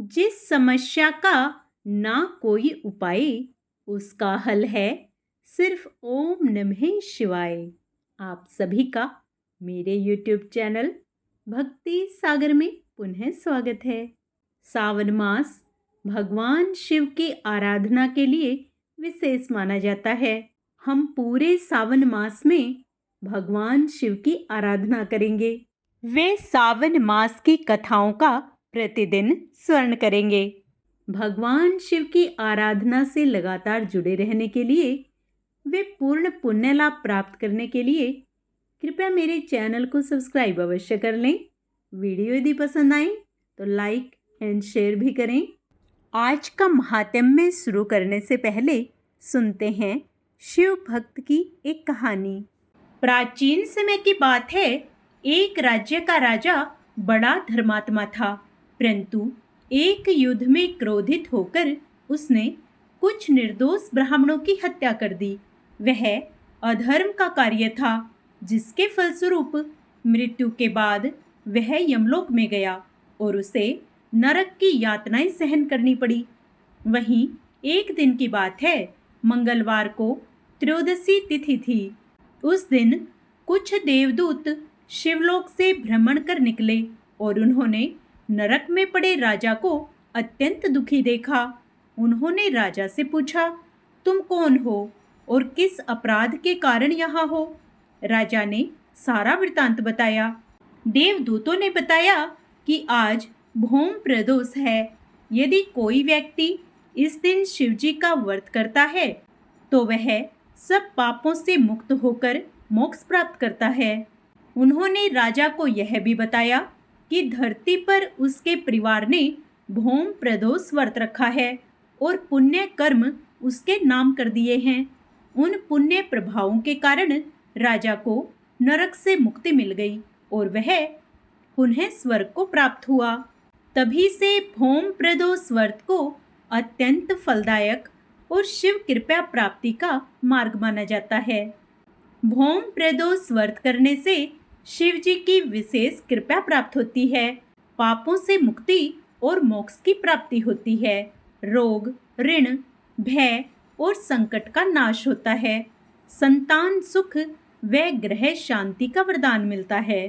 जिस समस्या का ना कोई उपाय, उसका हल है सिर्फ ओम नमः शिवाय। आप सभी का मेरे YouTube चैनल भक्ति सागर में पुनः स्वागत है। सावन मास भगवान शिव की आराधना के लिए विशेष माना जाता है। हम पूरे सावन मास में भगवान शिव की आराधना करेंगे। वे सावन मास की कथाओं का प्रतिदिन स्मरण करेंगे। भगवान शिव की आराधना से लगातार जुड़े रहने के लिए, वे पूर्ण पुण्य लाभ प्राप्त करने के लिए कृपया मेरे चैनल को सब्सक्राइब अवश्य कर लें। वीडियो यदि पसंद आए तो लाइक एंड शेयर भी करें। आज का महात्म्य शुरू करने से पहले सुनते हैं शिव भक्त की एक कहानी। प्राचीन समय की बात है। एक राज्य का राजा बड़ा धर्मात्मा था, परंतु एक युद्ध में क्रोधित होकर उसने कुछ निर्दोष ब्राह्मणों की हत्या कर दी। वह अधर्म का कार्य था, जिसके फलस्वरूप मृत्यु के बाद वह यमलोक में गया और उसे नरक की यातनाएं सहन करनी पड़ी। वहीं एक दिन की बात है, मंगलवार को त्रयोदशी तिथि थी। उस दिन कुछ देवदूत शिवलोक से भ्रमण कर निकले और उन्होंने नरक में पड़े राजा को अत्यंत दुखी देखा। उन्होंने राजा से पूछा, तुम कौन हो और किस अपराध के कारण यहाँ हो? राजा ने सारा वृतांत बताया। देवदूतों ने बताया कि आज भौम प्रदोष है। यदि कोई व्यक्ति इस दिन शिवजी का व्रत करता है तो वह सब पापों से मुक्त होकर मोक्ष प्राप्त करता है। उन्होंने राजा को यह भी बताया कि धरती पर उसके परिवार ने भौम प्रदोष व्रत रखा है और पुण्य कर्म उसके नाम कर दिए हैं। उन पुण्य प्रभावों के कारण राजा को नरक से मुक्ति मिल गई और वह पुनः स्वर्ग को प्राप्त हुआ। तभी से भौम प्रदोष व्रत को अत्यंत फलदायक और शिव कृपा प्राप्ति का मार्ग माना जाता है। भौम प्रदोष व्रत करने से शिव जी की विशेष कृपा प्राप्त होती है। पापों से मुक्ति और मोक्ष की प्राप्ति होती है। रोग, ऋण, भय और संकट का नाश होता है। संतान सुख व ग्रह शांति का वरदान मिलता है।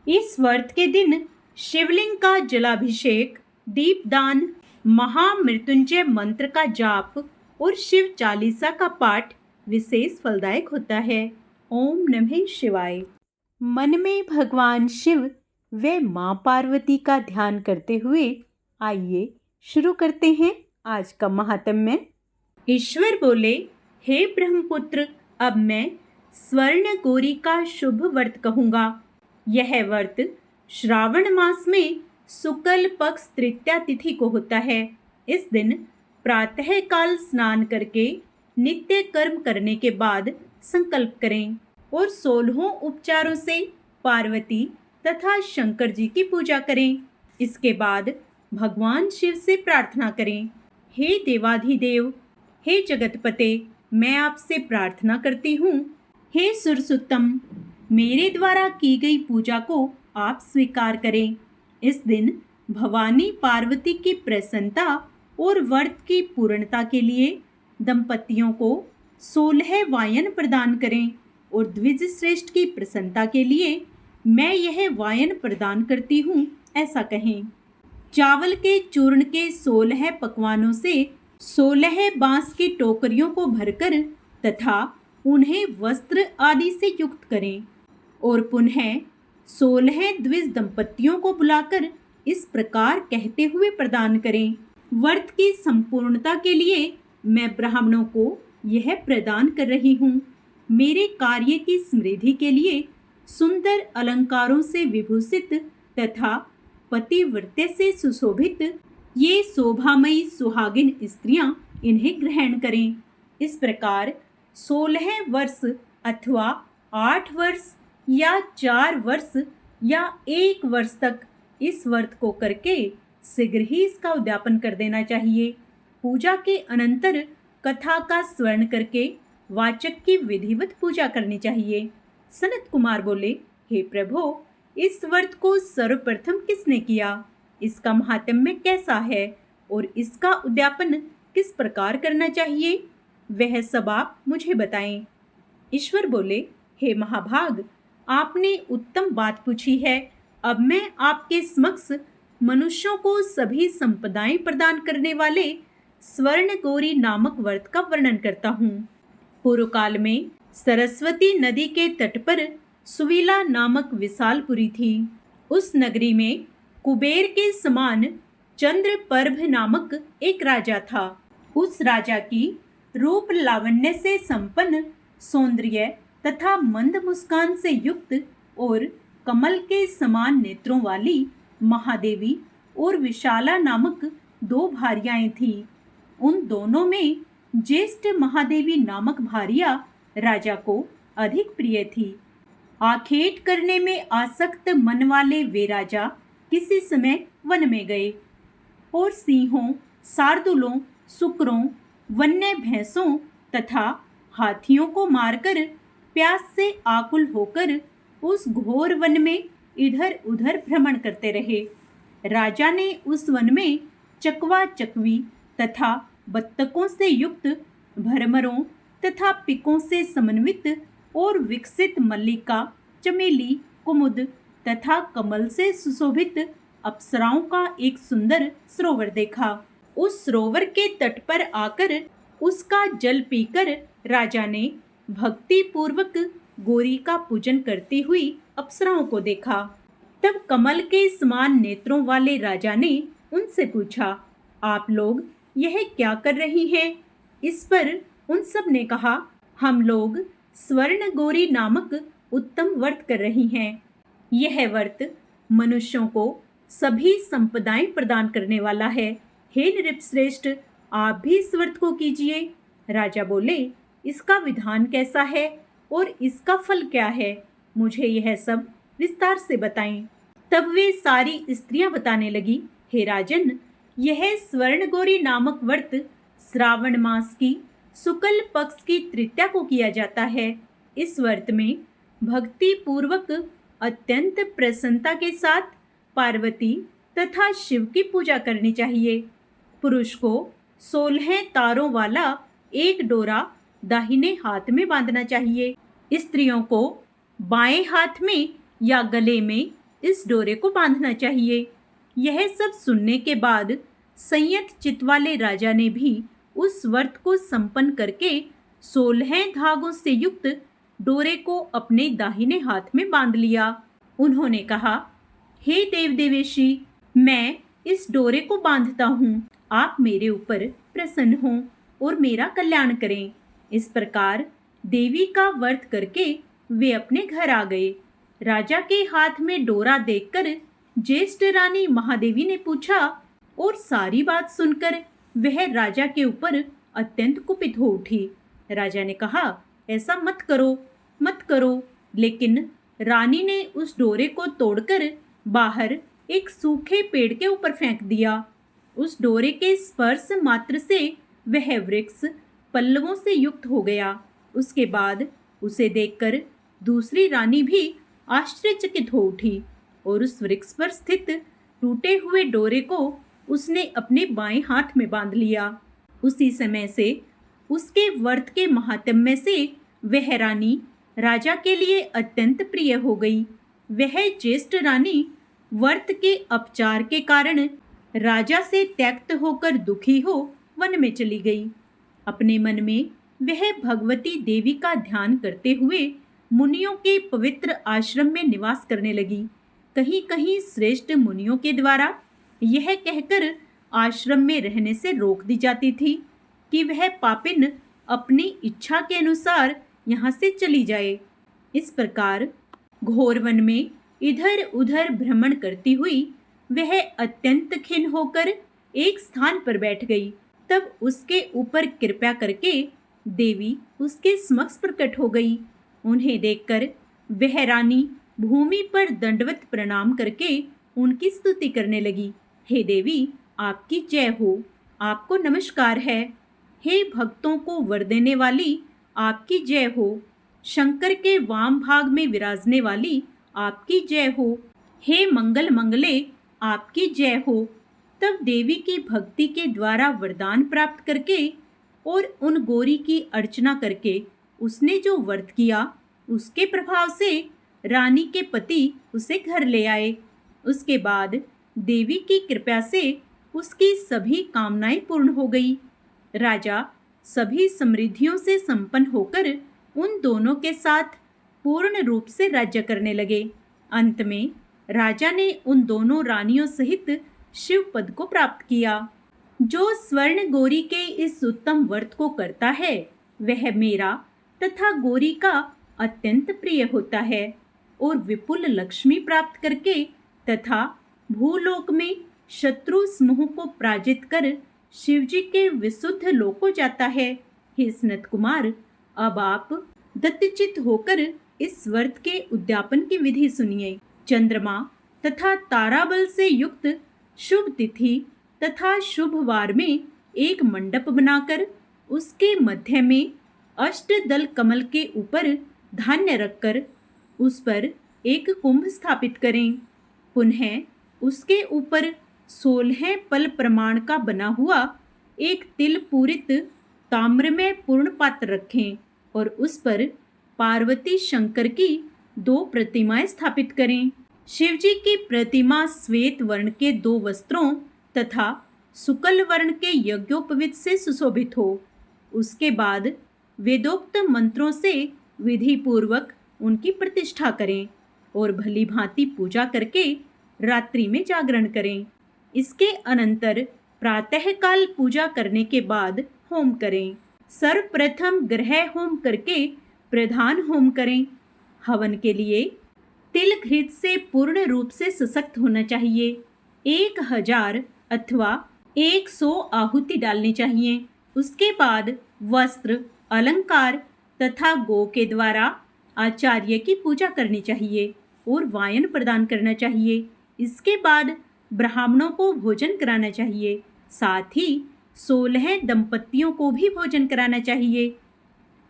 इस व्रत के दिन शिवलिंग का जलाभिषेक, दीपदान, महामृत्युंजय मंत्र का जाप और शिव चालीसा का पाठ विशेष फलदायक होता है। ओम नमः शिवाय। मन में भगवान शिव व मां पार्वती का ध्यान करते हुए आइए शुरू करते हैं आज का महात्म्य। ईश्वर बोले, हे ब्रह्मपुत्र, अब मैं स्वर्ण गौरी का शुभ व्रत कहूँगा। यह व्रत श्रावण मास में शुक्ल पक्ष तृतीया तिथि को होता है। इस दिन प्रातः काल स्नान करके नित्य कर्म करने के बाद संकल्प करें और 16 उपचारों से पार्वती तथा शंकर जी की पूजा करें। इसके बाद भगवान शिव से प्रार्थना करें, हे देवाधिदेव, हे जगतपते, मैं आपसे प्रार्थना करती हूँ, हे सुरसुत्तम, मेरे द्वारा की गई पूजा को आप स्वीकार करें। इस दिन भवानी पार्वती की प्रसन्नता और व्रत की पूर्णता के लिए दंपतियों को 16 वायन प्रदान करें और द्विज श्रेष्ठ की प्रसन्नता के लिए मैं यह वायन प्रदान करती हूँ, ऐसा कहें। चावल के चूर्ण के 16 पकवानों से 16 बांस की टोकरियों को भरकर तथा उन्हें वस्त्र आदि से युक्त करें और पुनः 16 द्विज दंपतियों को बुलाकर इस प्रकार कहते हुए प्रदान करें, व्रत की संपूर्णता के लिए मैं ब्राह्मणों को यह प्रदान कर रही हूँ। मेरे कार्य की समृद्धि के लिए सुंदर अलंकारों से विभूषित तथा पतिव्रत्य से सुशोभित ये शोभामयी सुहागिन स्त्रियां इन्हें ग्रहण करें। इस प्रकार 16 वर्ष अथवा 8 वर्ष या 4 वर्ष या 1 वर्ष तक इस व्रत को करके शीघ्र ही इसका उद्यापन कर देना चाहिए। पूजा के अनंतर कथा का स्मरण करके वाचक की विधिवत पूजा करनी चाहिए। सनत कुमार बोले, हे प्रभो, इस व्रत को सर्वप्रथम किसने किया? इसका महात्म्य कैसा है और इसका उद्यापन किस प्रकार करना चाहिए, वह सब आप मुझे बताएं। ईश्वर बोले, हे महाभाग, आपने उत्तम बात पूछी है। अब मैं आपके समक्ष मनुष्यों को सभी संपदाएं प्रदान करने वाले स्वर्णगौरी नामक व्रत का वर्णन करता हूँ। पूर्व काल में सरस्वती नदी के तट पर सुवीला नामक विशालपुरी थी। उस नगरी में कुबेर के समान चंद्रपर्भ नामक एक राजा था। उस राजा की रूप लावण्य से संपन्न, सौंदर्य तथा मंद मुस्कान से युक्त और कमल के समान नेत्रों वाली महादेवी और विशाला नामक दो भार्याएं थीं। उन दोनों में ज्येष्ठ महादेवी नामक भार्या राजा को अधिक प्रिय थी। आखेट करने में आसक्त मन वाले वे राजा किसी समय वन में गए और सिंहों, शार्दूलों, सुकरों, वन्य भैंसों तथा हाथियों को मारकर प्यास से आकुल होकर उस घोर वन में इधर उधर भ्रमण करते रहे। राजा ने उस वन में चकवा चकवी तथा बत्तकों से युक्त, भ्रमरों तथा पिकों से समन्वित और विकसित मल्लिका, चमेली, कुमुद तथा कमल से सुशोभित अप्सराओं का एक सुंदर सरोवर देखा। उस सरोवर के तट पर आकर उसका जल पीकर राजा ने भक्ति पूर्वक गौरी का पूजन करती हुई अप्सराओं को देखा। तब कमल के समान नेत्रों वाले राजा ने उनसे पूछा, आप लोग यह क्या कर रही हैं? इस पर उन सब ने कहा, हम लोग स्वर्ण गौरी नामक उत्तम व्रत कर रही हैं। यह व्रत मनुष्यों को सभी संपदाएं प्रदान करने वाला है। हे नृपश्रेष्ठ, आप भी इस व्रत को कीजिए। राजा बोले, इसका विधान कैसा है और इसका फल क्या है? मुझे यह सब विस्तार से बताएं। तब वे सारी स्त्रियां बताने लगी, हे राजन, यह स्वर्णगौरी नामक व्रत श्रावण मास की शुक्ल पक्ष की तृतीया को किया जाता है। इस व्रत में भक्ति पूर्वक अत्यंत प्रसन्नता के साथ पार्वती तथा शिव की पूजा करनी चाहिए। पुरुष को 16 तारों वाला एक डोरा दाहिने हाथ में बांधना चाहिए। स्त्रियों को बाएं हाथ में या गले में इस डोरे को बांधना चाहिए। यह सब सुनने के बाद संयत चित्त वाले राजा ने भी उस व्रत को संपन्न करके 16 धागों से युक्त डोरे को अपने दाहिने हाथ में बांध लिया। उन्होंने कहा, हे देव देवेशी, मैं इस डोरे को बांधता हूँ, आप मेरे ऊपर प्रसन्न हों और मेरा कल्याण करें। इस प्रकार देवी का व्रत करके वे अपने घर आ गए। राजा के हाथ में डोरा देखकर ज्येष्ठ रानी महादेवी ने पूछा और सारी बात सुनकर वह राजा के ऊपर अत्यंत कुपित हो उठी। राजा ने कहा, ऐसा मत करो, मत करो। लेकिन रानी ने उस डोरे को तोड़कर बाहर एक सूखे पेड़ के ऊपर फेंक दिया। उस डोरे के स्पर्श मात्र से वह वृक्ष पल्लवों से युक्त हो गया। उसके बाद उसे देखकर दूसरी रानी भी आश्चर्यचकित हो उठी और उस वृक्ष पर स्थित टूटे हुए डोरे को उसने अपने बाएं हाथ में बांध लिया। उसी समय से उसके व्रत के महात्म्य से वह रानी राजा के लिए अत्यंत प्रिय हो गई। वह ज्येष्ठ रानी व्रत के अपचार के कारण राजा से त्यक्त होकर दुखी हो वन में चली गई। अपने मन में वह भगवती देवी का ध्यान करते हुए मुनियों के पवित्र आश्रम में निवास करने लगी। कहीं कहीं श्रेष्ठ मुनियों के द्वारा यह कहकर आश्रम में रहने से रोक दी जाती थी कि वह पापिन अपनी इच्छा के अनुसार यहाँ से चली जाए। इस प्रकार घोर वन में इधर उधर भ्रमण करती हुई वह अत्यंत खिन्न होकर एक स्थान पर बैठ गई। तब उसके ऊपर कृपा करके देवी उसके समक्ष प्रकट हो गई। उन्हें देखकर वह रानी भूमि पर दंडवत प्रणाम करके उनकी स्तुति करने लगी। हे देवी, आपकी जय हो, आपको नमस्कार है। हे भक्तों को वर देने वाली, आपकी जय हो। शंकर के वाम भाग में विराजने वाली, आपकी जय हो। हे मंगल मंगले, आपकी जय हो। तब देवी की भक्ति के द्वारा वरदान प्राप्त करके और उन गौरी की अर्चना करके उसने जो व्रत किया, उसके प्रभाव से रानी के पति उसे घर ले आए। उसके बाद देवी की कृपा से उसकी सभी कामनाएं पूर्ण हो गई। राजा सभी समृद्धियों से संपन्न होकर उन दोनों के साथ पूर्ण रूप से राज्य करने लगे। अंत में राजा ने उन दोनों रानियों सहित शिव पद को प्राप्त किया। जो स्वर्ण गौरी के इस उत्तम व्रत को करता है, वह मेरा तथा गौरी का अत्यंत प्रिय होता है और विपुल लक्ष्मी प्राप्त करके तथा भूलोक में शत्रु समूह को पराजित कर शिवजी के विशुद्ध लोक को जाता है। हे सनत कुमार, अब आप दत्तचित होकर इस व्रत के उद्यापन की विधि सुनिए। चंद्रमा तथा ताराबल से युक्त शुभ तिथि तथा शुभ वार में एक मंडप बनाकर उसके मध्य में अष्टदल कमल के ऊपर धान्य रखकर उस पर एक कुंभ स्थापित करें। पुनः उसके ऊपर 16 पल प्रमाण का बना हुआ एक तिल पूरित ताम्रमय पूर्ण पात्र रखें और उस पर पार्वती शंकर की 2 प्रतिमाएं स्थापित करें। शिवजी की प्रतिमा श्वेत वर्ण के 2 वस्त्रों तथा शुक्ल वर्ण के यज्ञोपवीत से सुशोभित हो। उसके बाद वेदोक्त मंत्रों से विधि पूर्वक उनकी प्रतिष्ठा करें और भली भांति पूजा करके रात्रि में जागरण करें। इसके अनंतर प्रातःकाल पूजा करने के बाद होम करें। सर्वप्रथम ग्रह होम करके प्रधान होम करें। हवन के लिए तिल घृत से पूर्ण रूप से सशक्त होना चाहिए। 1000 अथवा 100 आहुति डालनी चाहिए। उसके बाद वस्त्र, अलंकार तथा गौ के द्वारा आचार्य की पूजा करनी चाहिए और वायन प्रदान करना चाहिए। इसके बाद ब्राह्मणों को भोजन कराना चाहिए। साथ ही 16 दंपतियों को भी भोजन कराना चाहिए।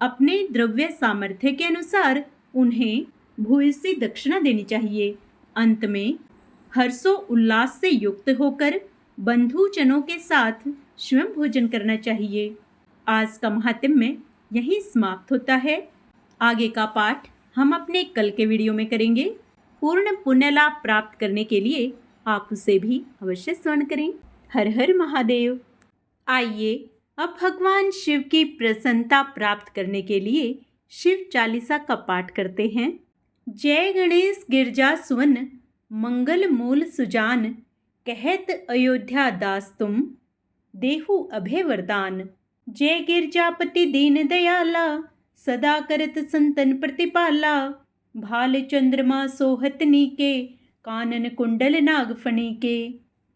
अपने द्रव्य सामर्थ्य के अनुसार उन्हें भूयसी दक्षिणा देनी चाहिए। अंत में हर्षो उल्लास से युक्त होकर बंधुजनों के साथ स्वयं भोजन करना चाहिए। आज का महात्म्य यहीं समाप्त होता है। आगे का पाठ हम अपने कल के वीडियो में करेंगे। पूर्ण पुण्य लाभ प्राप्त करने के लिए आप उसे भी अवश्य स्मरण करें। हर हर महादेव। आइए अब भगवान शिव की प्रसन्नता प्राप्त करने के लिए शिव चालीसा का पाठ करते हैं। जय गणेश गिरजा सुवन, मंगल मूल सुजान, कहत अयोध्या दास तुम, देहु अभय वरदान। जय गिरजापति दीन दयाला, सदा करत संतन प्रतिपाला। भाल चंद्रमा सोहत नीके, कानन कुंडल नागफणी के।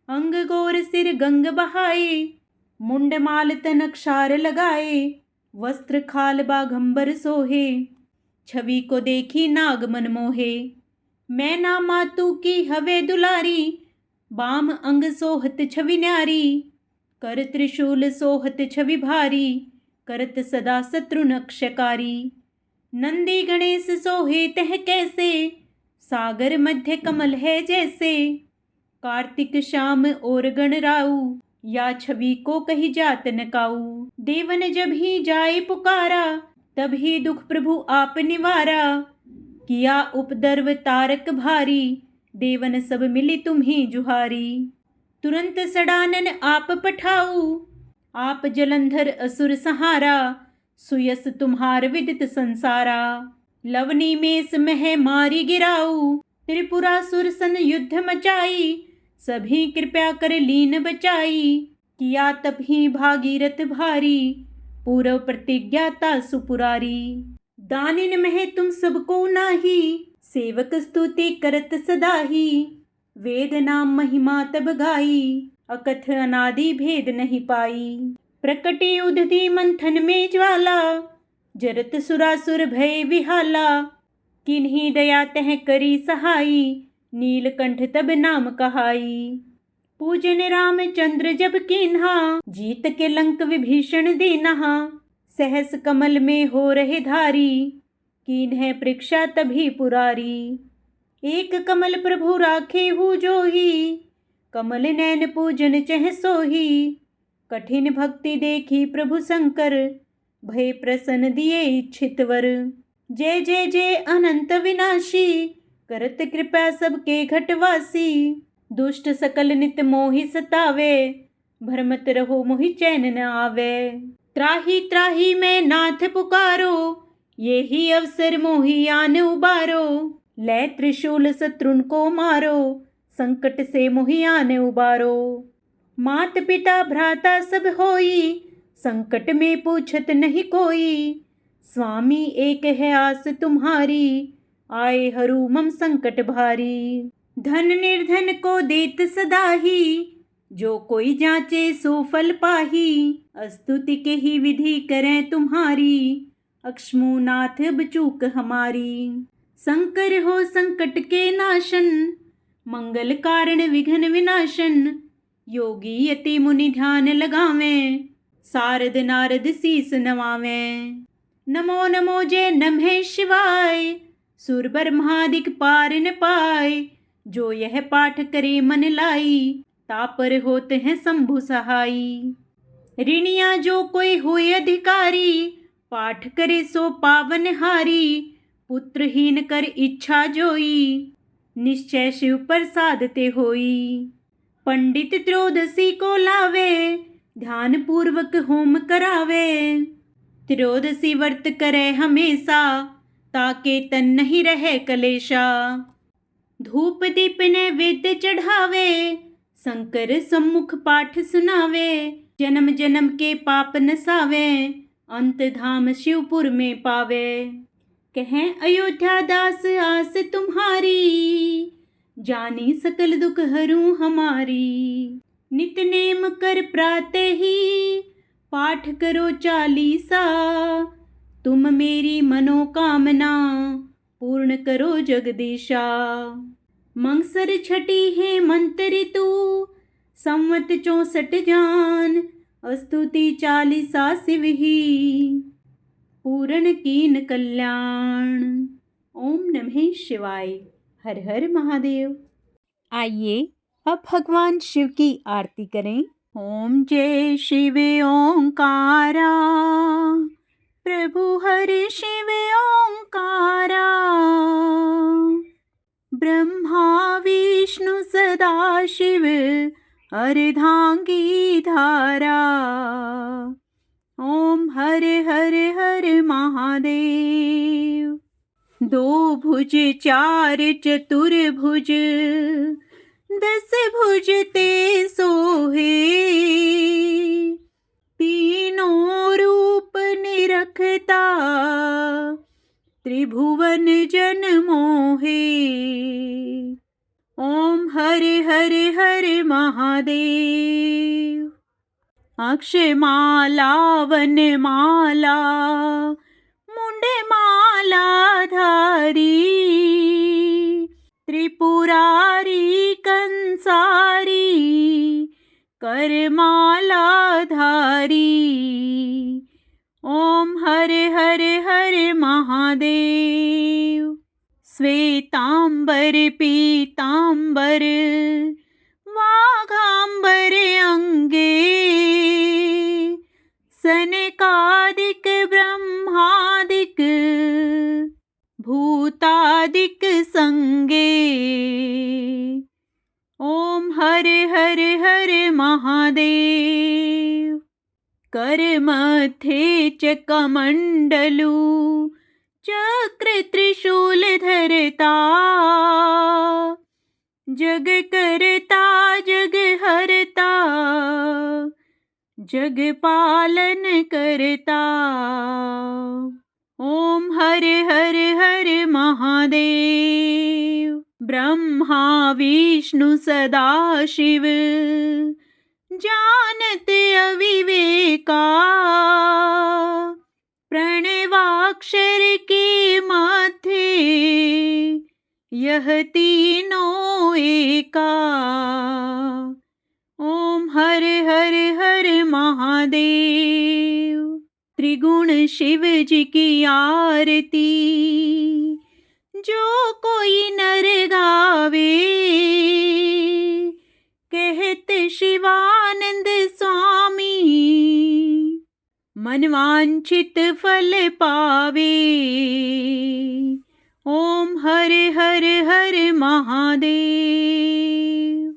अंग गोर सिर गंग बहाए, मुंड माल तन अक्षार लगाए। वस्त्र खाल बाघंबर सोहे, छवि को देखी नाग मन मोहे। मैं ना मातु की हवे दुलारी, बाम अंग सोहत छवि न्यारी। कर त्रिशूल सोहत छवि भारी, करत सदा शत्रु नक्षकारी। नंदी गणेश सोहे तह कैसे, सागर मध्य कमल है जैसे। कार्तिक श्याम और गणराऊ, या छवि को कही जात न काऊ। देवन जब ही जाए पुकारा, तब ही दुख प्रभु आप निवारा। किया उपद्रव तारक भारी, देवन सब मिली तुम्ही जुहारी। तुरंत सडानन आप पठाऊ, आप जलंधर असुर सहारा। सुयस तुम्हार विदित संसारा, लवनी में मह मारी गिराऊ। त्रिपुरासुर सन युद्ध मचाई, सभी कृपया कर लीन बचाई। किया तब ही भागीरथ भारी, पूर्व प्रतिज्ञाता सुपुरारी। दानिन मह तुम सबको नाही, सेवक स्तुति करत सदाही। वेद नाम महिमा तब गाई, अकथ अनादि भेद नहीं पाई। प्रकटी उदधि मंथन में ज्वाला, जरत सुरासुर भय विहाला। किन्हीं दया तह करी सहाई, नीलकंठ तब नाम कहाई। पूजन रामचंद्र जब कीन्हा, जीत के लंक विभीषण दीनहा। सहस कमल में हो रहे धारी, कीन्ह परीक्षा तभी पुरारी। एक कमल प्रभु राखे हु जोही, कमल नैन पूजन चह सोही, कठिन भक्ति देखी प्रभु शंकर, भय प्रसन्न दिए इच्छित वर। जय जय जय अनंत विनाशी, करत कृपा सबके घटवासी। दुष्ट सकल नित मोहि सतावे, भरमत रहो मोहि चैन न आवे। त्राही त्राही मैं नाथ पुकारो, यही अवसर मोहि आन उबारो। लै त्रिशूल शत्रुन को मारो, संकट से मोहि आन उबारो। मात पिता भ्राता सब होई, संकट में पूछत नहीं कोई। स्वामी एक है आस तुम्हारी, आए हरू मम संकट भारी। धन निर्धन को देत सदाही, जो कोई जांचे सो फल पाही। स्तुति के ही विधि करें तुम्हारी, अक्ष्मूनाथ अब चूक हमारी। शंकर हो संकट के नाशन, मंगल कारण विघ्न विनाशन। योगी यति मुनि ध्यान लगावें, सारद नारद शीस नवावें। नमो नमो जय नमः शिवाय, सुर ब्रह्मादिक पार न पाए। जो यह पाठ करे मन लाई, तापर होते हैं शंभु सहाई। ऋणिया जो कोई होए अधिकारी, पाठ करे सो पावन हारी। पुत्रहीन कर इच्छा जोई, निश्चय शिव प्रसाद ते होई। पंडित त्रयोदशी को लावे, ध्यान पूर्वक होम करावे। त्रयोदशी व्रत करे हमेशा, ताके तन नहीं रहे कलेशा। धूप दीप नैवेद्य चढ़ावे, शंकर सम्मुख पाठ सुनावे। जन्म जन्म के पाप नसावे, अंत धाम शिवपुर में पावे। कहें अयोध्या दास आस तुम्हारी, जानी सकल दुख हरू हमारी। नित नेम कर प्रातः ही, पाठ करो चालीसा। तुम मेरी मनोकामना, पूर्ण करो जगदीशा। मंगसर छठी है मंत्र ऋतु, संवत 64 जान। स्तुति चालीसा शिव ही, पूर्ण कीन कल्याण। ओम नमः शिवाय। हर हर महादेव। आइए अब भगवान शिव की आरती करें। ओम जय शिव ओंकारा, प्रभु हरि शिव ओंकारा। ब्रह्मा विष्णु सदा शिव, अर्धांगी धारा। ओम हरे हरे हरे महादेव। दो भुज चार चतुर्भुज, 10 भुज ते सोहे। तीनों रूप निरखता, त्रिभुवन जन मोहे। ओम हरे हरे हरे महादेव। अक्षमाला वनमाला, मुंड माला धारी। त्रिपुरारी कंसारी, करमाला धारी। ओम हरे हरे हरे महादेव। श्वेतांबर पीतांबर, वाघांबर अंगे। सनकादिक ब्रह्मादिक, भूतादिक संगे। ओम हरे हरे हरे महादेव। कर मथे चकमंडलू, चक्र त्रिशूल धरता। जग करता जग हरता, जग पालन करता। ओम हरे हरे हरे महादेव। ब्रह्मा विष्णु सदा शिव, जानत अविवेका। प्रणवाक्षर के मध्य, यह तीनों एका। ओम हरे हरे हरे महादेव। त्रिगुण शिव जी की आरती, जो कोई नर गावे। कहते शिवानंद स्वामी, मनवांछित फल पावे। ओम हर हर हर महादेव।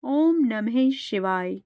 ओम नमः शिवाय।